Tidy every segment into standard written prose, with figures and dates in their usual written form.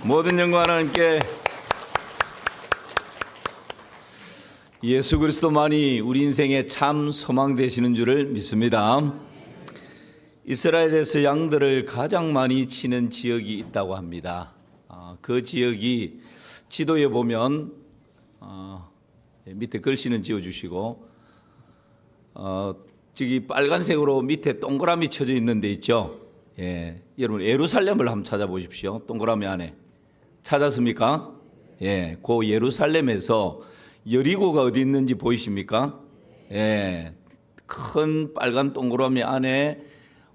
모든 영광 하나님께. 예수 그리스도만이 우리 인생의 참 소망 되시는 줄을 믿습니다. 이스라엘에서 양들을 가장 많이 치는 지역이 있다고 합니다. 그 지역이 지도에 보면 밑에 글씨는 지어주시고 저기 빨간색으로 밑에 동그라미 쳐져 있는 데 있죠. 예, 여러분 예루살렘을 한번 찾아보십시오. 동그라미 안에 찾았습니까? 예, 그 예루살렘에서 여리고가 어디 있는지 보이십니까? 예, 큰 빨간 동그라미 안에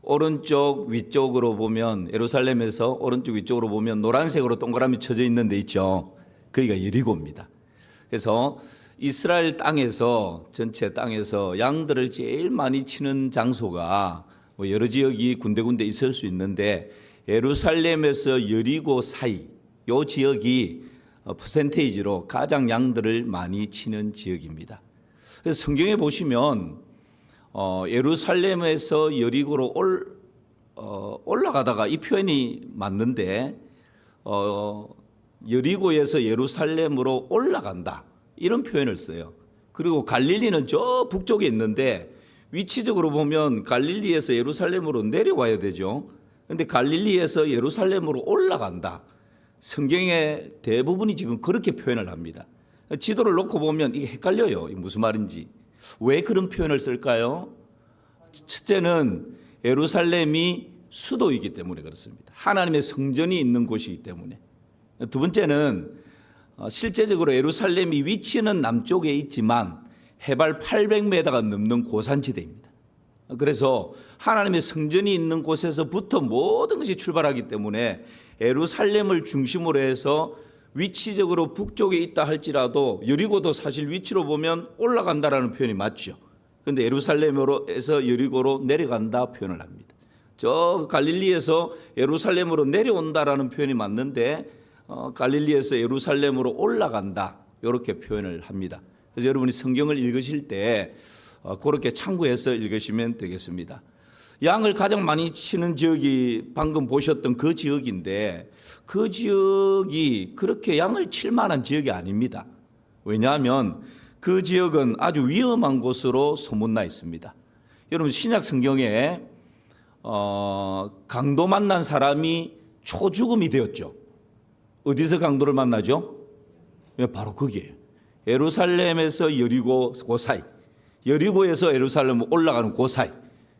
오른쪽 위쪽으로 보면 예루살렘에서 오른쪽 위쪽으로 보면 노란색으로 동그라미 쳐져 있는 데 있죠. 거기가 여리고입니다. 그래서 이스라엘 땅에서 전체 땅에서 양들을 제일 많이 치는 장소가 뭐 여러 지역이 군데군데 있을 수 있는데 예루살렘에서 여리고 사이 요 지역이 퍼센테이지로 가장 양들을 많이 치는 지역입니다. 그래서 성경에 보시면 예루살렘에서 여리고로 올라가다가 이 표현이 맞는데 여리고에서 예루살렘으로 올라간다 이런 표현을 써요. 그리고 갈릴리는 저 북쪽에 있는데 위치적으로 보면 갈릴리에서 예루살렘으로 내려와야 되죠. 그런데 갈릴리에서 예루살렘으로 올라간다. 성경의 대부분이 지금 그렇게 표현을 합니다. 지도를 놓고 보면 이게 헷갈려요. 이게 무슨 말인지. 왜 그런 표현을 쓸까요? 첫째는 예루살렘이 수도이기 때문에 그렇습니다. 하나님의 성전이 있는 곳이기 때문에. 두 번째는 실제적으로 예루살렘이 위치는 남쪽에 있지만 해발 800m가 넘는 고산지대입니다. 그래서 하나님의 성전이 있는 곳에서부터 모든 것이 출발하기 때문에 예루살렘을 중심으로 해서 위치적으로 북쪽에 있다 할지라도 여리고도 사실 위치로 보면 올라간다라는 표현이 맞죠. 그런데 예루살렘에서 여리고로 내려간다 표현을 합니다. 저 갈릴리에서 예루살렘으로 내려온다라는 표현이 맞는데 갈릴리에서 예루살렘으로 올라간다 이렇게 표현을 합니다. 그래서 여러분이 성경을 읽으실 때 그렇게 참고해서 읽으시면 되겠습니다. 양을 가장 많이 치는 지역이 방금 보셨던 그 지역인데 그 지역이 그렇게 양을 칠 만한 지역이 아닙니다. 왜냐하면 그 지역은 아주 위험한 곳으로 소문나 있습니다. 여러분 신약 성경에 강도 만난 사람이 초죽음이 되었죠. 어디서 강도를 만나죠? 바로 거기에요. 예루살렘에서 여리고 그 사이, 여리고에서 예루살렘 올라가는 그 사이,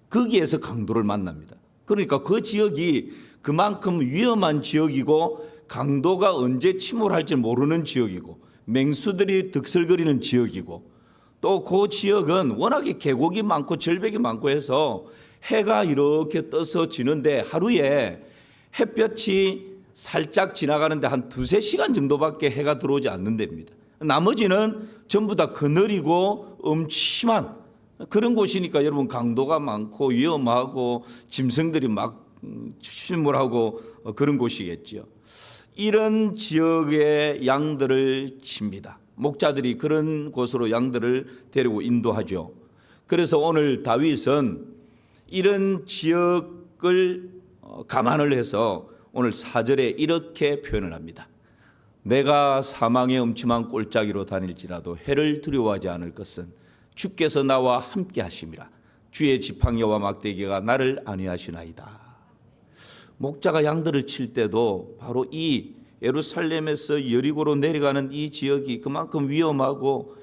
거기에서 강도를 만납니다. 그러니까 그 지역이 그만큼 위험한 지역이고 강도가 언제 침몰할지 모르는 지역이고 맹수들이 득설거리는 지역이고 또 그 지역은 워낙에 계곡이 많고 절벽이 많고 해서 해가 이렇게 떠서 지는데 하루에 햇볕이 살짝 지나가는데 한 2-3시간 정도밖에 해가 들어오지 않는 데입니다. 나머지는 전부 다 그늘이고 음침한 그런 곳이니까 여러분 강도가 많고 위험하고 짐승들이 막 침몰하고 그런 곳이겠죠. 이런 지역의 양들을 칩니다. 목자들이 그런 곳으로 양들을 데리고 인도하죠. 그래서 오늘 다윗은 이런 지역을 감안을 해서 오늘 4절에 이렇게 표현을 합니다. 내가 사망의 음침한 골짜기로 다닐지라도 해를 두려워하지 않을 것은 주께서 나와 함께 하심이라. 주의 지팡이와 막대기가 나를 안위하시나이다. 목자가 양들을 칠 때도 바로 이 예루살렘에서 여리고로 내려가는 이 지역이 그만큼 위험하고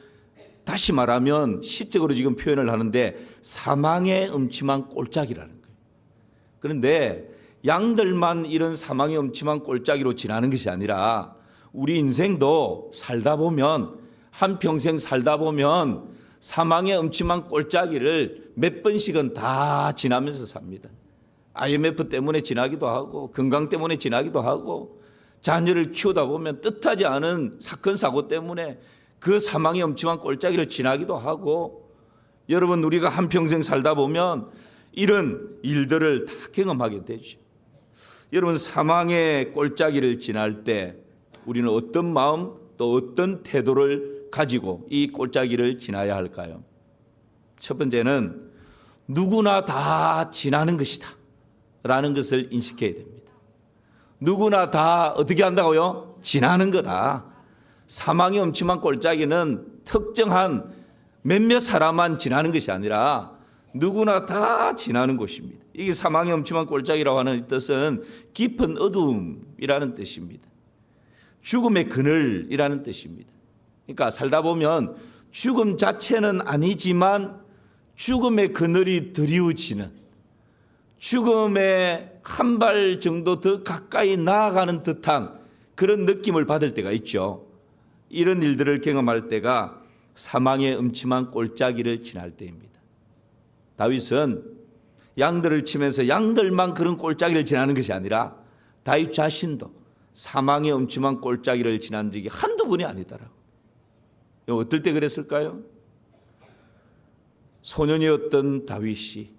다시 말하면 시적으로 지금 표현을 하는데 사망의 음침한 골짜기라는 거예요. 그런데 양들만 이런 사망의 음침한 골짜기로 지나는 것이 아니라 우리 인생도 살다 보면 한평생 살다 보면 사망의 음침한 골짜기를 몇 번씩은 다 지나면서 삽니다. IMF 때문에 지나기도 하고 건강 때문에 지나기도 하고 자녀를 키우다 보면 뜻하지 않은 사건 사고 때문에 그 사망의 음침한 골짜기를 지나기도 하고 여러분 우리가 한평생 살다 보면 이런 일들을 다 경험하게 되죠. 여러분 사망의 골짜기를 지날 때 우리는 어떤 마음 또 어떤 태도를 가지고 이 골짜기를 지나야 할까요? 첫 번째는 누구나 다 지나는 것이다 라는 것을 인식해야 됩니다. 누구나 다 어떻게 한다고요? 지나는 거다. 사망의 음침한 골짜기는 특정한 몇몇 사람만 지나는 것이 아니라 누구나 다 지나는 곳입니다. 이게 사망의 음침한 골짜기라고 하는 뜻은 깊은 어둠이라는 뜻입니다. 죽음의 그늘이라는 뜻입니다. 그러니까 살다 보면 죽음 자체는 아니지만 죽음의 그늘이 드리워지는, 죽음에 한 발 정도 더 가까이 나아가는 듯한 그런 느낌을 받을 때가 있죠. 이런 일들을 경험할 때가 사망의 음침한 골짜기를 지날 때입니다. 다윗은 양들을 치면서 양들만 그런 골짜기를 지나는 것이 아니라 다윗 자신도 사망의 음침한 골짜기를 지난 적이 한두 번이 아니더라고요. 어떨 때 그랬을까요? 소년이었던 다윗이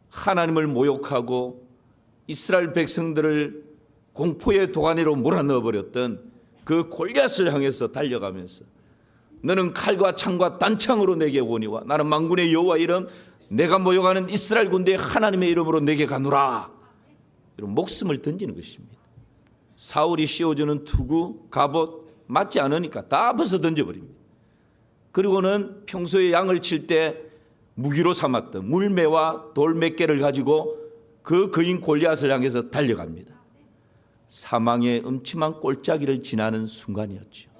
하나님을 모욕하고 이스라엘 백성들을 공포의 도가니로 몰아넣어버렸던 그 골리앗을 향해서 달려가면서 너는 칼과 창과 단창으로 내게 오니와 나는 만군의 여호와 이름 내가 모욕하는 이스라엘 군대의 하나님의 이름으로 내게 가노라. 이런 목숨을 던지는 것입니다. 사울이 씌워주는 투구, 갑옷 맞지 않으니까 다 벗어 던져버립니다. 그리고는 평소에 양을 칠 때 무기로 삼았던 물매와 돌 몇 개를 가지고 그 거인 골리앗을 향해서 달려갑니다. 사망의 음침한 골짜기를 지나는 순간이었죠.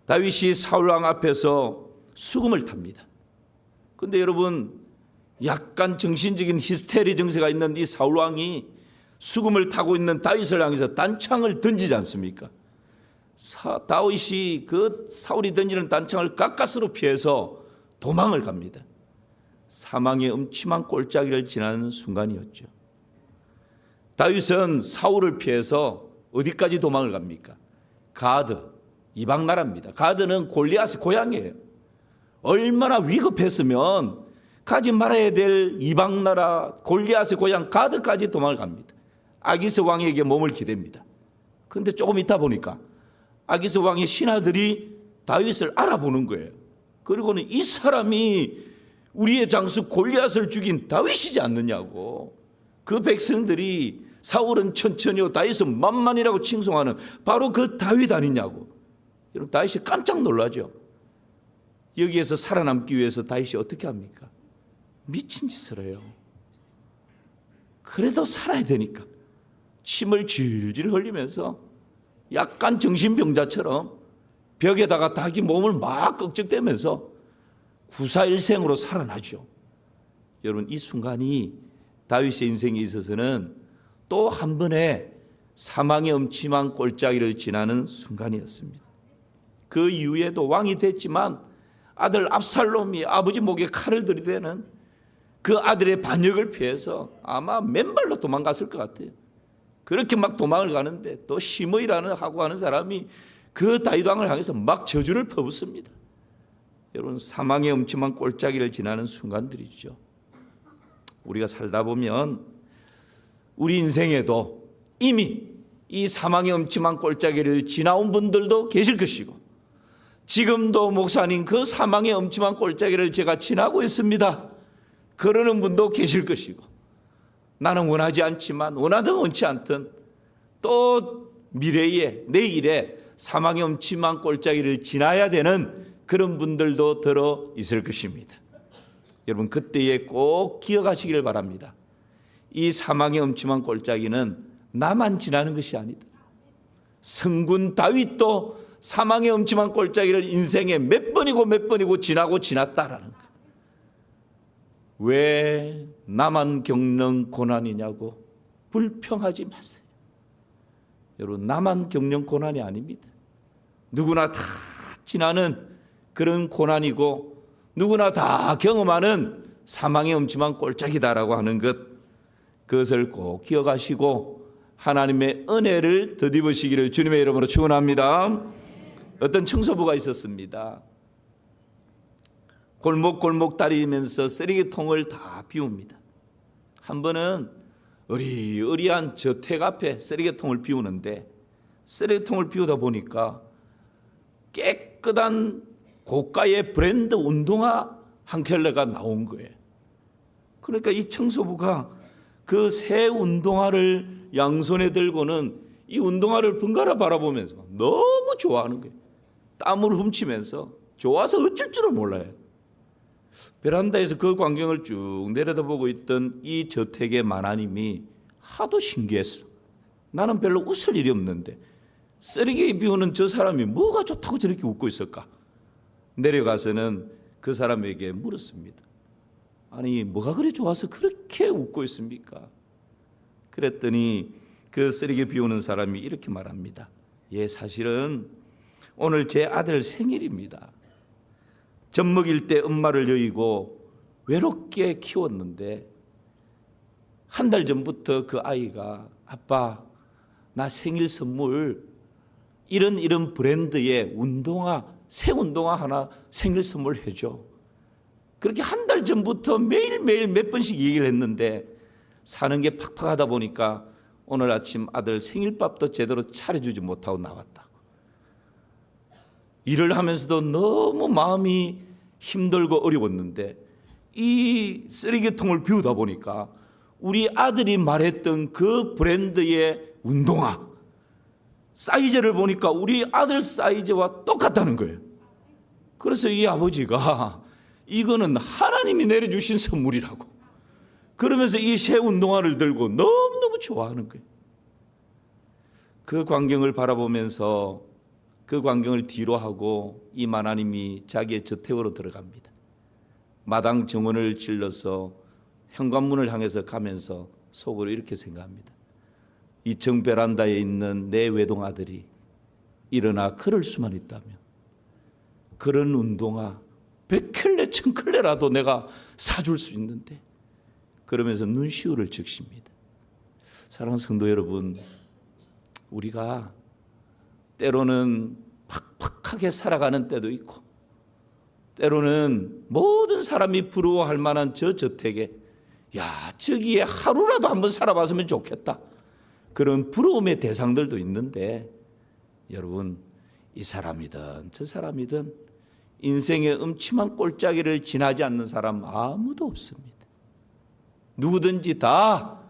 다윗이 사울왕 앞에서 수금을 탑니다. 그런데 여러분, 약간 정신적인 히스테리 증세가 있는 이 사울왕이 수금을 타고 있는 다윗을 향해서 단창을 던지지 않습니까? 다윗이 그 사울이 던지는 단창을 가까스로 피해서 도망을 갑니다. 사망의 음침한 골짜기를 지나는 순간이었죠. 다윗은 사울을 피해서 어디까지 도망을 갑니까? 가드, 이방 나라입니다. 가드는 골리앗의 고향이에요. 얼마나 위급했으면 가지 말아야 될 이방 나라 골리앗의 고향 가드까지 도망을 갑니다. 아기스 왕에게 몸을 기댑니다. 그런데 조금 있다 보니까 아기스 왕의 신하들이 다윗을 알아보는 거예요. 그리고는 이 사람이 우리의 장수 골리앗을 죽인 다윗이지 않느냐고. 그 백성들이 사울은 천천히요 다윗은 만만이라고 칭송하는 바로 그 다윗 아니냐고. 여러분, 다윗이 깜짝 놀라죠. 여기에서 살아남기 위해서 다윗이 어떻게 합니까? 미친 짓을 해요. 그래도 살아야 되니까 침을 질질 흘리면서 약간 정신병자처럼 벽에다가 닭이 몸을 막 꺽적대면서 구사일생으로 살아나죠. 여러분, 이 순간이 다윗의 인생에 있어서는 또 한 번의 사망의 음침한 골짜기를 지나는 순간이었습니다. 그 이후에도 왕이 됐지만 아들 압살롬이 아버지 목에 칼을 들이대는 그 아들의 반역을 피해서 아마 맨발로 도망갔을 것 같아요. 그렇게 막 도망을 가는데 또 시므이라는 하고 하는 사람이 그 다윗 왕을 향해서 막 저주를 퍼붓습니다. 여러분, 사망의 음침한 골짜기를 지나는 순간들이죠. 우리가 살다 보면 우리 인생에도 이미 이 사망의 음침한 골짜기를 지나온 분들도 계실 것이고 지금도 목사님 그 사망의 음침한 골짜기를 제가 지나고 있습니다 그러는 분도 계실 것이고 나는 원하지 않지만 원하든 원치 않든 또 미래에 내일에 사망의 음침한 골짜기를 지나야 되는 그런 분들도 들어 있을 것입니다. 여러분, 그때에 꼭 기억하시기를 바랍니다. 이 사망의 음침한 골짜기는 나만 지나는 것이 아니다. 성군 다윗도 사망의 음침한 골짜기를 인생에 몇 번이고 지나고 지났다라는 거예요. 왜 나만 겪는 고난이냐고 불평하지 마세요. 여러분, 나만 겪는 고난이 아닙니다. 누구나 다 지나는 그런 고난이고 누구나 다 경험하는 사망의 음침한 골짜기다라고 하는 그것을 꼭 기억하시고 하나님의 은혜를 덧입으시기를 주님의 이름으로 축원합니다. 어떤 청소부가 있었습니다. 골목골목 다니면서 쓰레기통을 다 비웁니다. 한 번은 으리으리한 저택 앞에 쓰레기통을 비우는데 쓰레기통을 비우다 보니까 깨끗한 고가의 브랜드 운동화 한 켤레가 나온 거예요. 그러니까 이 청소부가 그 새 운동화를 양손에 들고는 이 운동화를 번갈아 바라보면서 너무 좋아하는 거예요. 땀을 훔치면서 좋아서 어쩔 줄을 몰라요. 베란다에서 그 광경을 쭉 내려다보고 있던 이 저택의 마나님이 하도 신기했어. 나는 별로 웃을 일이 없는데 쓰레기 비우는 저 사람이 뭐가 좋다고 저렇게 웃고 있을까? 내려가서는 그 사람에게 물었습니다. 아니, 뭐가 그리 좋아서 그렇게 웃고 있습니까? 그랬더니 그 쓰레기 비우는 사람이 이렇게 말합니다. 예, 사실은 오늘 제 아들 생일입니다. 젖 먹일 때 엄마를 여의고 외롭게 키웠는데 한 달 전부터 그 아이가 아빠, 나 생일 선물 이런 브랜드의 운동화, 새 운동화 하나 생일 선물 해줘. 그렇게 한 달 전부터 매일매일 몇 번씩 얘기를 했는데 사는 게 팍팍하다 보니까 오늘 아침 아들 생일밥도 제대로 차려주지 못하고 나왔다고. 일을 하면서도 너무 마음이 힘들고 어려웠는데 이 쓰레기통을 비우다 보니까 우리 아들이 말했던 그 브랜드의 운동화 사이즈를 보니까 우리 아들 사이즈와 똑같다는 거예요. 그래서 이 아버지가 이거는 하나님이 내려주신 선물이라고 그러면서 이 새 운동화를 들고 너무너무 좋아하는 거예요. 그 광경을 바라보면서 그 광경을 뒤로 하고 이 마나님이 자기의 저택으로 들어갑니다. 마당 정원을 질러서 현관문을 향해서 가면서 속으로 이렇게 생각합니다. 2층 베란다에 있는 내 외동아들이 일어나 걸을 수만 있다면 그런 운동화 100켤레 1000켤레라도 내가 사줄 수 있는데 그러면서 눈시울을 적십니다. 사랑하는 성도 여러분, 우리가 때로는 팍팍하게 살아가는 때도 있고 때로는 모든 사람이 부러워할 만한 저 저택에 야, 저기에 하루라도 한번 살아봤으면 좋겠다. 그런 부러움의 대상들도 있는데 여러분, 이 사람이든 저 사람이든 인생의 음침한 꼴짜기를 지나지 않는 사람 아무도 없습니다. 누구든지 다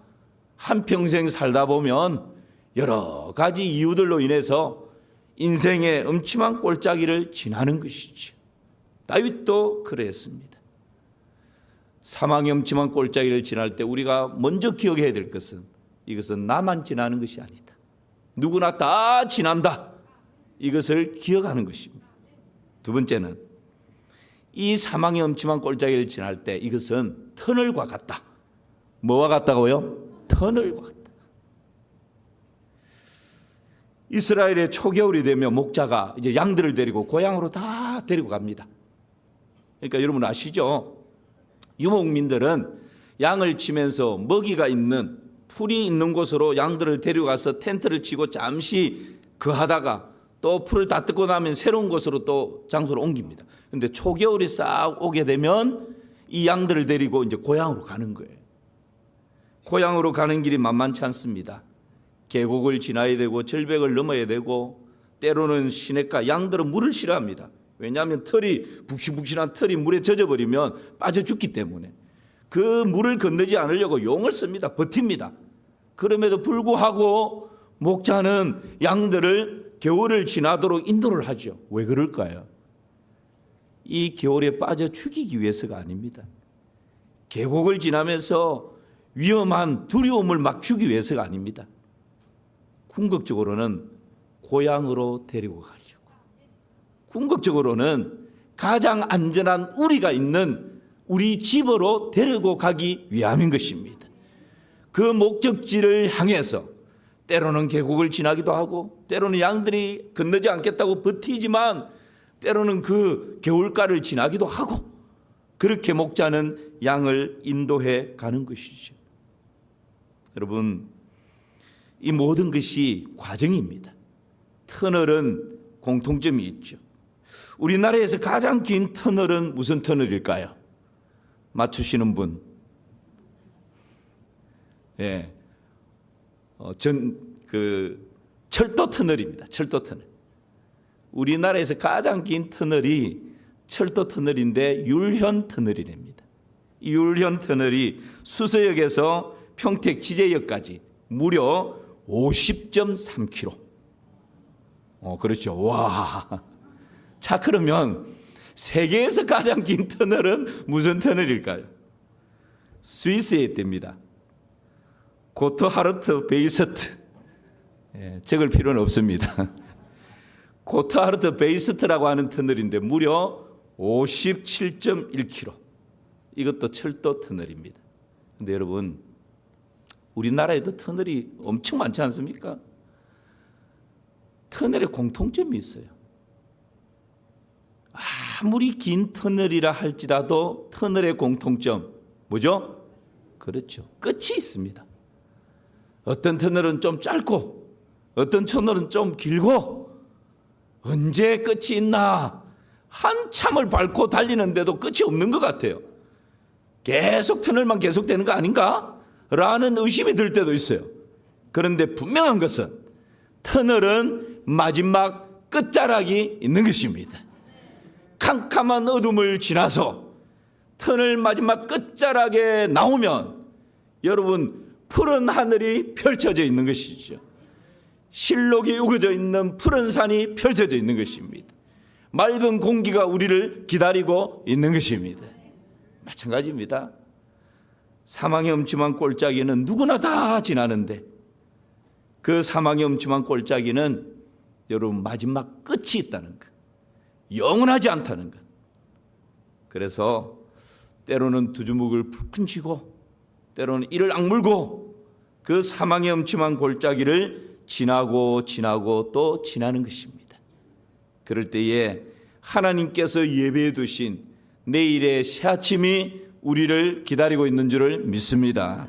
한평생 살다 보면 여러 가지 이유들로 인해서 인생의 음침한 꼴짜기를 지나는 것이죠. 다윗도 그랬습니다. 사망의 음침한 꼴짜기를 지날 때 우리가 먼저 기억해야 될 것은 이것은 나만 지나는 것이 아니다. 누구나 다 지난다. 이것을 기억하는 것입니다. 두 번째는 이 사망의 음침한 꼴짜기를 지날 때 이것은 터널과 같다. 뭐와 같다고요? 터널과 같다. 이스라엘의 초겨울이 되면 목자가 이제 양들을 데리고 고향으로 다 데리고 갑니다. 그러니까 여러분 아시죠? 유목민들은 양을 치면서 먹이가 있는 풀이 있는 곳으로 양들을 데려가서 텐트를 치고 잠시 거하다가 또 풀을 다 뜯고 나면 새로운 곳으로 또 장소를 옮깁니다. 그런데 초겨울이 싹 오게 되면 이 양들을 데리고 이제 고향으로 가는 거예요. 고향으로 가는 길이 만만치 않습니다. 계곡을 지나야 되고 절벽을 넘어야 되고 때로는 시냇가, 양들은 물을 싫어합니다. 왜냐하면 북실북실한 털이 물에 젖어버리면 빠져 죽기 때문에 그 물을 건너지 않으려고 용을 씁니다. 버팁니다. 그럼에도 불구하고 목자는 양들을 겨울을 지나도록 인도를 하죠. 왜 그럴까요? 이 겨울에 빠져 죽이기 위해서가 아닙니다. 계곡을 지나면서 위험한 두려움을 막 주기 위해서가 아닙니다. 궁극적으로는 고향으로 데리고 가려고. 궁극적으로는 가장 안전한 우리가 있는 우리 집으로 데리고 가기 위함인 것입니다. 그 목적지를 향해서 때로는 계곡을 지나기도 하고 때로는 양들이 건너지 않겠다고 버티지만 때로는 그 겨울가를 지나기도 하고 그렇게 목자는 양을 인도해 가는 것이죠. 여러분, 이 모든 것이 과정입니다. 터널은 공통점이 있죠. 우리나라에서 가장 긴 터널은 무슨 터널일까요? 맞추시는 분? 예, 철도 터널입니다. 철도 터널. 우리나라에서 가장 긴 터널이 철도 터널인데 율현 터널이랍니다. 이 율현 터널이 수서역에서 평택 지제역까지 무려 50.3km. 그렇죠. 와. 자, 그러면 세계에서 가장 긴 터널은 무슨 터널일까요? 스위스에 있답니다. 고트하르트 베이스트. 적을 필요는 없습니다. 고트하르트 베이스트라고 하는 터널인데 무려 57.1km. 이것도 철도 터널입니다. 근데 여러분, 우리나라에도 터널이 엄청 많지 않습니까? 터널에 공통점이 있어요. 아무리 긴 터널이라 할지라도 터널의 공통점 뭐죠? 그렇죠. 끝이 있습니다. 어떤 터널은 좀 짧고 어떤 터널은 좀 길고 언제 끝이 있나 한참을 밟고 달리는데도 끝이 없는 것 같아요. 계속 터널만 계속되는 거 아닌가? 라는 의심이 들 때도 있어요. 그런데 분명한 것은 터널은 마지막 끝자락이 있는 것입니다. 캄캄한 어둠을 지나서 터널 마지막 끝자락에 나오면 여러분 푸른 하늘이 펼쳐져 있는 것이죠. 실록이 우거져 있는 푸른 산이 펼쳐져 있는 것입니다. 맑은 공기가 우리를 기다리고 있는 것입니다. 마찬가지입니다. 사망의 음침한 골짜기는 누구나 다 지나는데 그 사망의 음침한 골짜기는 여러분 마지막 끝이 있다는 것, 영원하지 않다는 것. 그래서 때로는 두 주먹을 불끈 쥐고 때로는 이를 악물고 그 사망의 음침한 골짜기를 지나고 또 지나는 것입니다. 그럴 때에 하나님께서 예배해 두신 내일의 새 아침이 우리를 기다리고 있는 줄을 믿습니다.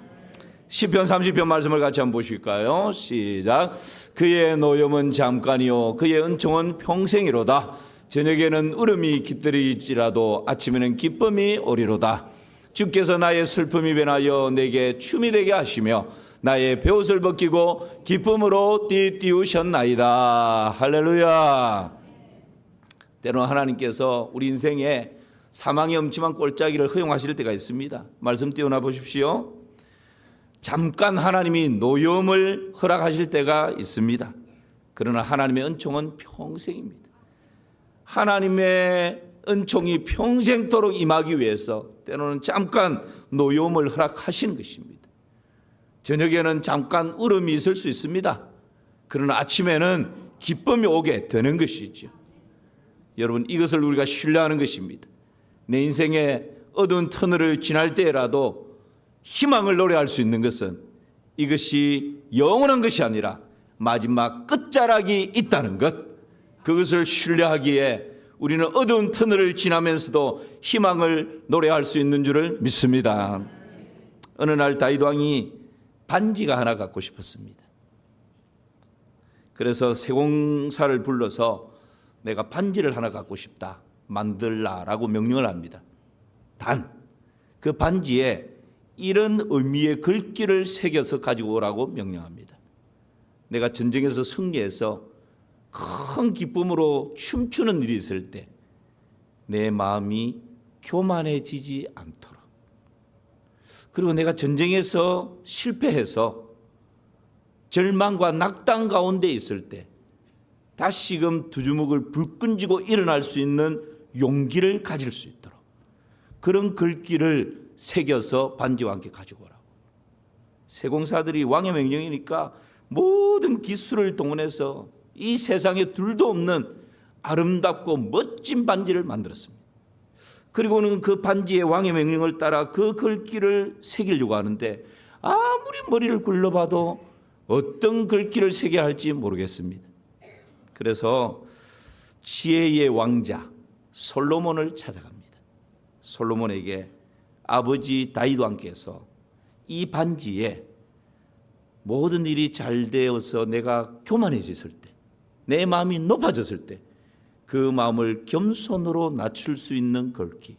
시편 30편 말씀을 같이 한번 보실까요? 시작. 그의 노염은 잠깐이요 그의 은총은 평생이로다. 저녁에는 울음이 깃들일지라도 아침에는 기쁨이 오리로다. 주께서 나의 슬픔이 변하여 내게 춤이 되게 하시며 나의 베옷을 벗기고 기쁨으로 띠띠우셨나이다. 할렐루야. 때로는 하나님께서 우리 인생에 사망의 음침한 골짜기를 허용하실 때가 있습니다. 말씀 띄워놔 보십시오. 잠깐 하나님이 노염을 허락하실 때가 있습니다. 그러나 하나님의 은총은 평생입니다. 하나님의 은총이 평생토록 임하기 위해서 때로는 잠깐 노염을 허락하시는 것입니다. 저녁에는 잠깐 울음이 있을 수 있습니다. 그러나 아침에는 기쁨이 오게 되는 것이죠. 여러분, 이것을 우리가 신뢰하는 것입니다. 내 인생의 어두운 터널을 지날 때라도 희망을 노래할 수 있는 것은 이것이 영원한 것이 아니라 마지막 끝자락이 있다는 것, 그것을 신뢰하기에 우리는 어두운 터널을 지나면서도 희망을 노래할 수 있는 줄을 믿습니다. 어느 날 다윗 왕이 반지가 하나 갖고 싶었습니다. 그래서 세공사를 불러서 내가 반지를 하나 갖고 싶다, 만들라라고 명령을 합니다. 단 그 반지에 이런 의미의 글귀를 새겨서 가지고 오라고 명령합니다. 내가 전쟁에서 승리해서 큰 기쁨으로 춤추는 일이 있을 때 내 마음이 교만해지지 않도록, 그리고 내가 전쟁에서 실패해서 절망과 낙담 가운데 있을 때 다시금 두 주먹을 불끈 쥐고 일어날 수 있는 용기를 가질 수 있도록 그런 글귀를 새겨서 반지와 함께 가지고 오라고. 세공사들이 왕의 명령이니까 모든 기술을 동원해서 이 세상에 둘도 없는 아름답고 멋진 반지를 만들었습니다. 그리고는 그 반지의 왕의 명령을 따라 그 글귀를 새기려고 하는데 아무리 머리를 굴러봐도 어떤 글귀를 새겨야 할지 모르겠습니다. 그래서 지혜의 왕자 솔로몬을 찾아갑니다. 솔로몬에게 아버지 다윗 왕께서 이 반지에 모든 일이 잘 되어서 내가 교만해졌을 때, 내 마음이 높아졌을 때 그 마음을 겸손으로 낮출 수 있는 글귀,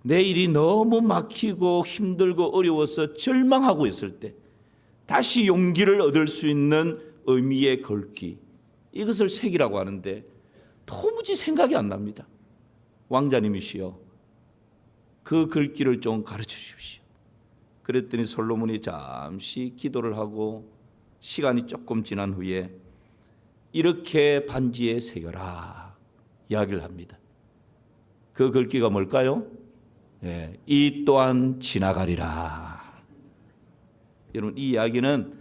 내 일이 너무 막히고 힘들고 어려워서 절망하고 있을 때 다시 용기를 얻을 수 있는 의미의 글귀, 이것을 새기라고 하는데 도무지 생각이 안 납니다. 왕자님이시여, 그 글귀를 좀 가르쳐 주십시오. 그랬더니 솔로몬이 잠시 기도를 하고 시간이 조금 지난 후에 이렇게 반지에 새겨라 이야기를 합니다. 그 글귀가 뭘까요? 이 또한 지나가리라. 여러분, 이 이야기는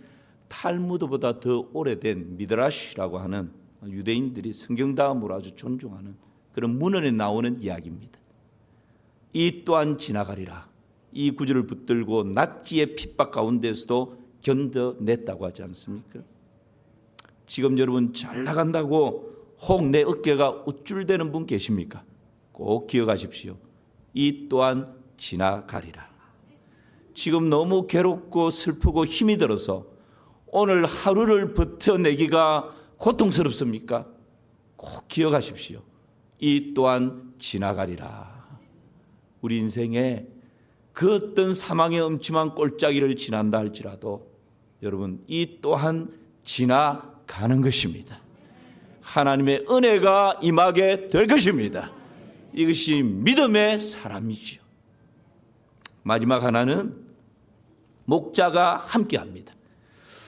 탈무드보다 더 오래된 미드라시라고 하는 유대인들이 성경 다음으로 아주 존중하는 그런 문헌에 나오는 이야기입니다. 이 또한 지나가리라. 이 구절을 붙들고 낫지의 핍박 가운데서도 견뎌냈다고 하지 않습니까? 지금 여러분 잘 나간다고 혹 내 어깨가 우쭐대는 분 계십니까? 꼭 기억하십시오. 이 또한 지나가리라. 지금 너무 괴롭고 슬프고 힘이 들어서 오늘 하루를 버텨내기가 고통스럽습니까? 꼭 기억하십시오. 이 또한 지나가리라. 우리 인생에 그 어떤 사망의 음침한 꼴짜기를 지난다 할지라도 여러분 이 또한 지나가는 것입니다. 하나님의 은혜가 임하게 될 것입니다. 이것이 믿음의 사람이지요. 마지막 하나는 목자가 함께합니다.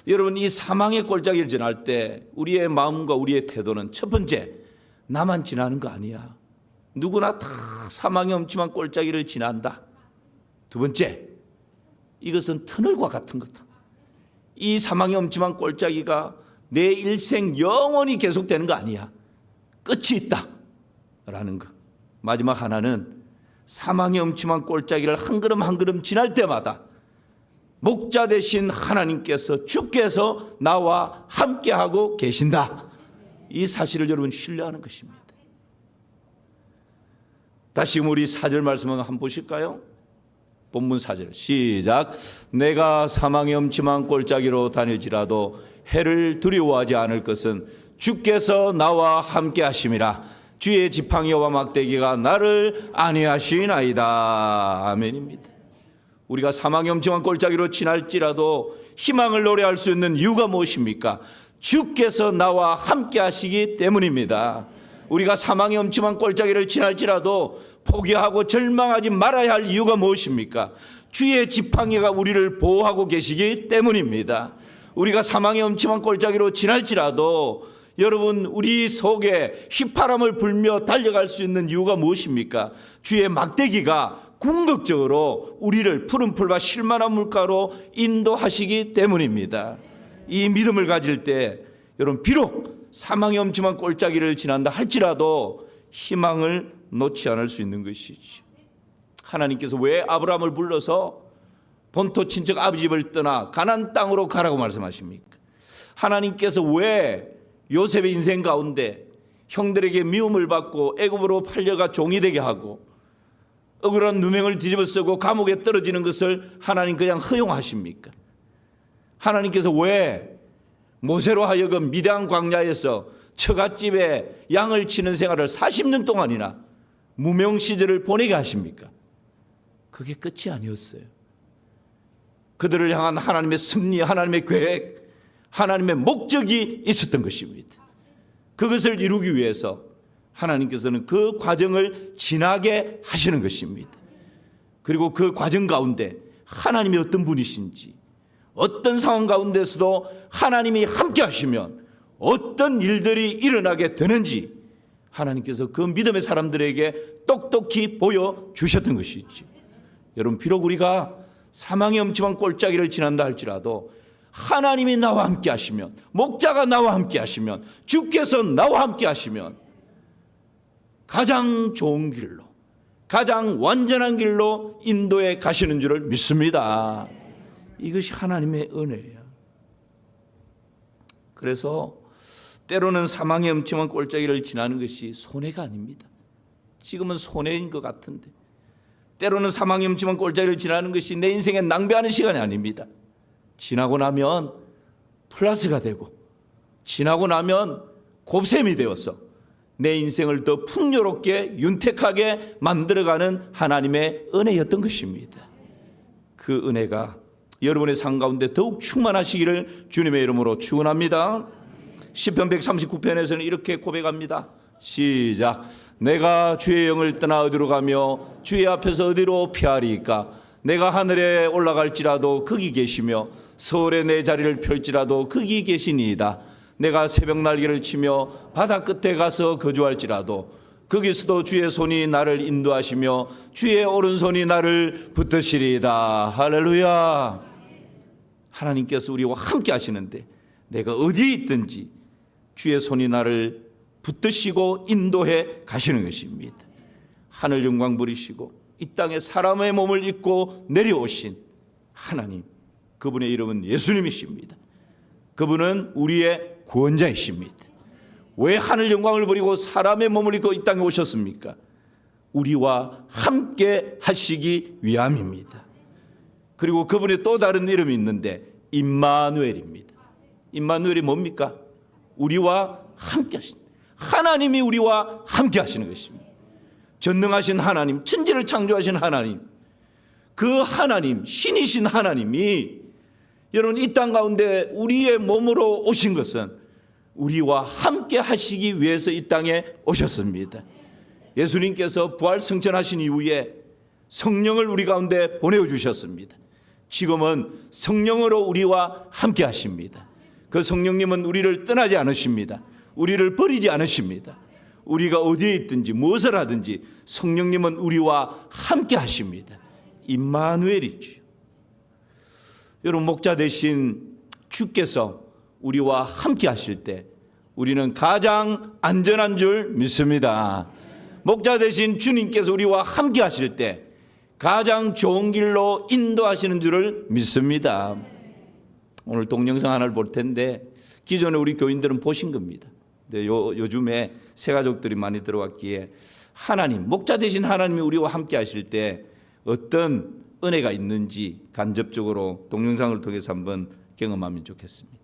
여러분, 이 사망의 꼴짜기를 지날 때 우리의 마음과 우리의 태도는 첫 번째, 나만 지나는 거 아니야. 누구나 다 사망의 엄침한 꼴짜기를 지난다. 두 번째, 이것은 터널과 같은 거다. 이 사망의 엄침한 꼴짜기가 내 일생 영원히 계속되는 거 아니야. 끝이 있다 라는 것. 마지막 하나는 사망의 엄침한 꼴짜기를 한 걸음 한 걸음 지날 때마다 목자 되신 하나님께서 주께서 나와 함께하고 계신다. 이 사실을 여러분 신뢰하는 것입니다. 다시 우리 4절 말씀을 한번 보실까요? 본문 4절 시작. 내가 사망의 엄침한 꼴짜기로 다닐지라도 해를 두려워하지 않을 것은 주께서 나와 함께 하심이라. 주의 지팡이와 막대기가 나를 안위하시나이다. 아멘입니다. 우리가 사망의 엄청난 꼴짜기로 지날지라도 희망을 노래할 수 있는 이유가 무엇입니까? 주께서 나와 함께 하시기 때문입니다. 우리가 사망의 엄청난 꼴짜기를 지날지라도 포기하고 절망하지 말아야 할 이유가 무엇입니까? 주의 지팡이가 우리를 보호하고 계시기 때문입니다. 우리가 사망의 엄청난 꼴짜기로 지날지라도 여러분 우리 속에 휘파람을 불며 달려갈 수 있는 이유가 무엇입니까? 주의 막대기가 궁극적으로 우리를 푸른 풀과 실만한 물가로 인도하시기 때문입니다. 이 믿음을 가질 때 여러분 비록 사망의 엄침한 꼴짜기를 지난다 할지라도 희망을 놓지 않을 수 있는 것이죠. 하나님께서 왜 아브라함을 불러서 본토 친척 아버지 집을 떠나 가나안 땅으로 가라고 말씀하십니까? 하나님께서 왜 요셉의 인생 가운데 형들에게 미움을 받고 애굽으로 팔려가 종이 되게 하고 억울한 누명을 뒤집어쓰고 감옥에 떨어지는 것을 하나님 그냥 허용하십니까? 하나님께서 왜 모세로 하여금 미디안 광야에서 처갓집에 양을 치는 생활을 40년 동안이나 무명 시절을 보내게 하십니까? 그게 끝이 아니었어요. 그들을 향한 하나님의 섭리, 하나님의 계획, 하나님의 목적이 있었던 것입니다. 그것을 이루기 위해서 하나님께서는 그 과정을 지나게 하시는 것입니다. 그리고 그 과정 가운데 하나님이 어떤 분이신지, 어떤 상황 가운데서도 하나님이 함께 하시면 어떤 일들이 일어나게 되는지 하나님께서 그 믿음의 사람들에게 똑똑히 보여주셨던 것이죠. 여러분, 비록 우리가 사망의 엄침한 꼴짜기를 지난다 할지라도 하나님이 나와 함께 하시면, 목자가 나와 함께 하시면, 주께서 나와 함께 하시면 가장 좋은 길로, 가장 완전한 길로 인도해 가시는 줄을 믿습니다. 이것이 하나님의 은혜예요. 그래서 때로는 사망의 엄침한 꼴짜기를 지나는 것이 손해가 아닙니다. 지금은 손해인 것 같은데 때로는 사망의 엄침한 꼴짜기를 지나는 것이 내 인생에 낭비하는 시간이 아닙니다. 지나고 나면 플러스가 되고 지나고 나면 곱셈이 되어서 내 인생을 더 풍요롭게 윤택하게 만들어가는 하나님의 은혜였던 것입니다. 그 은혜가 여러분의 삶 가운데 더욱 충만하시기를 주님의 이름으로 축원합니다. 시편 139편에서는 이렇게 고백합니다. 시작. 내가 주의 영을 떠나 어디로 가며 주의 앞에서 어디로 피하리까? 내가 하늘에 올라갈지라도 거기 계시며 서울에 내 자리를 펼지라도 거기 계시니이다. 내가 새벽 날개를 치며 바다 끝에 가서 거주할지라도 거기서도 주의 손이 나를 인도하시며 주의 오른손이 나를 붙드시리이다. 할렐루야. 하나님께서 우리와 함께 하시는데 내가 어디에 있든지 주의 손이 나를 붙드시고 인도해 가시는 것입니다. 하늘 영광 부리시고 이 땅에 사람의 몸을 입고 내려오신 하나님, 그분의 이름은 예수님이십니다. 그분은 우리의 구원자이십니다. 왜 하늘 영광을 부리고 사람의 몸을 입고 이 땅에 오셨습니까? 우리와 함께 하시기 위함입니다. 그리고 그분의 또 다른 이름이 있는데 임마누엘입니다. 임마누엘이 뭡니까? 우리와 함께 하신, 하나님이 우리와 함께 하시는 것입니다. 전능하신 하나님, 천지를 창조하신 하나님, 그 하나님, 신이신 하나님이 여러분 이 땅 가운데 우리의 몸으로 오신 것은 우리와 함께 하시기 위해서 이 땅에 오셨습니다. 예수님께서 부활 승천하신 이후에 성령을 우리 가운데 보내주셨습니다. 지금은 성령으로 우리와 함께 하십니다. 그 성령님은 우리를 떠나지 않으십니다. 우리를 버리지 않으십니다. 우리가 어디에 있든지 무엇을 하든지 성령님은 우리와 함께 하십니다. 임마누엘이죠. 여러분, 목자 되신 주께서 우리와 함께 하실 때 우리는 가장 안전한 줄 믿습니다. 목자 되신 주님께서 우리와 함께 하실 때 가장 좋은 길로 인도하시는 줄을 믿습니다. 오늘 동영상 하나를 볼 텐데 기존에 우리 교인들은 보신 겁니다. 근데 요즘에 새 가족들이 많이 들어왔기에 하나님, 목자 되신 하나님이 우리와 함께 하실 때 어떤 은혜가 있는지 간접적으로 동영상을 통해서 한번 경험하면 좋겠습니다.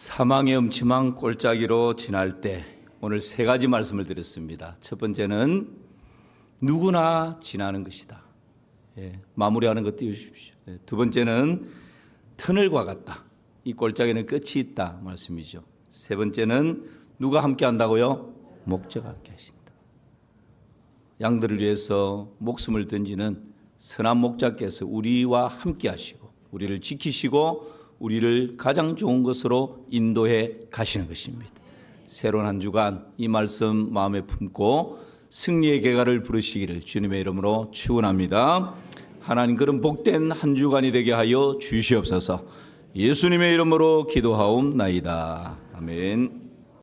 사망의 음침한 골짜기로 지날 때 오늘 세 가지 말씀을 드렸습니다. 첫 번째는 누구나 지나는 것이다. 마무리하는 것 띄우십시오. 두 번째는 터널과 같다. 이 골짜기는 끝이 있다 말씀이죠. 세 번째는 누가 함께 한다고요? 목자가 함께 하신다. 양들을 위해서 목숨을 던지는 선한 목자께서 우리와 함께 하시고 우리를 지키시고 우리를 가장 좋은 것으로 인도해 가시는 것입니다. 새로운 한 주간 이 말씀 마음에 품고 승리의 개가를 부르시기를 주님의 이름으로 축원합니다. 하나님 그런 복된 한 주간이 되게 하여 주시옵소서. 예수님의 이름으로 기도하옵나이다. 아멘.